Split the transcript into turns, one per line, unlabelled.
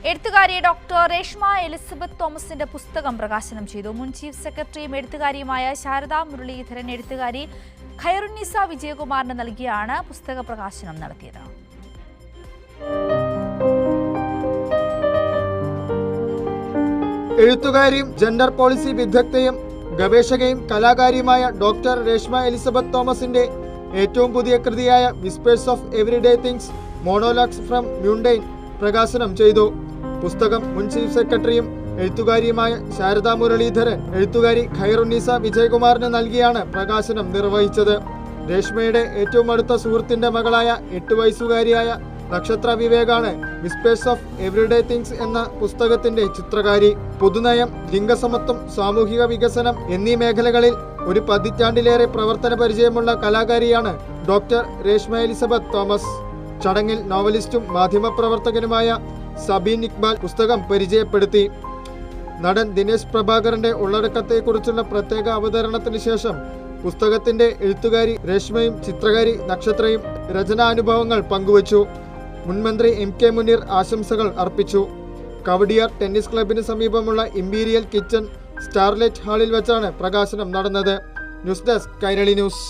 എഴുത്തുകാരി doctor Reshma Elizabeth തോമസിന്റെ പുസ്തകം പ്രകാശനം ചെയ്തു. മുൻ ചീഫ് സെക്രട്ടറിയും എഴുത്തുകാരിയുമായ ശാരദാ മുരളീധരൻ എഴുത്തുകാരി ഖൈറുന്നിസ വിജയകുമാറിന് നൽകിയാണ് പുസ്തക പ്രകാശനം നടത്തിയത്.
എഴുത്തുകാരിയും ജെൻഡർ പോളിസി വിദഗ്ധയും ഗവേഷകയും കലാകാരിയുമായ ഡോക്ടർ രേഷ്മ എലിസബത്ത് തോമസിന്റെ ഏറ്റവും പുതിയ കൃതിയായ whispers of everyday things monologues from mundane പ്രകാശനം ചെയ്തു. പുസ്തകം മുൻ ചീഫ് സെക്രട്ടറിയും എഴുത്തുകാരിയുമായ ശാരദാ മുരളീധരൻ എഴുത്തുകാരി ഖൈറുന്നിസ വിജയകുമാറിന് നൽകിയാണ് പ്രകാശനം നിർവഹിച്ചത്. രേഷ്മയുടെ ഏറ്റവും അടുത്ത സുഹൃത്തിന്റെ മകളായ 8 വയസ്സുകാരിയായ നക്ഷത്ര വിവേകാണ് വിസ്പേഴ്സ് ഓഫ് എവരിഡേ തിങ്സ് എന്ന പുസ്തകത്തിന്റെ ചിത്രകാരി. പൊതുനയം, ലിംഗസമത്വം, സാമൂഹിക വികസനം എന്നീ മേഖലകളിൽ ഒരു പതിറ്റാണ്ടിലേറെ പ്രവർത്തന പരിചയമുള്ള കലാകാരിയാണ് ഡോക്ടർ രേഷ്മ എലിസബത്ത് തോമസ്. ചടങ്ങിൽ നോവലിസ്റ്റും മാധ്യമപ്രവർത്തകനുമായ സബീൻ ഇക്ബാൽ പുസ്തകം പരിചയപ്പെടുത്തി. നടൻ ദിനേശ് പ്രഭാകരന്റെ ഉള്ളടക്കത്തെക്കുറിച്ചുള്ള പ്രത്യേക അവതരണത്തിന് ശേഷം പുസ്തകത്തിന്റെ എഴുത്തുകാരി രേഷ്മയും ചിത്രകാരി നക്ഷത്രയും രചനാനുഭവങ്ങൾ പങ്കുവച്ചു. മുൻമന്ത്രി MK മുനീർ ആശംസകൾ അർപ്പിച്ചു. കവടിയാർ ടെന്നീസ് ക്ലബിന് സമീപമുള്ള ഇമ്പീരിയൽ കിച്ചൺ സ്റ്റാർലൈറ്റ് ഹാളിൽ വെച്ചാണ് പ്രകാശനം നടന്നത്. News desk Kairali news.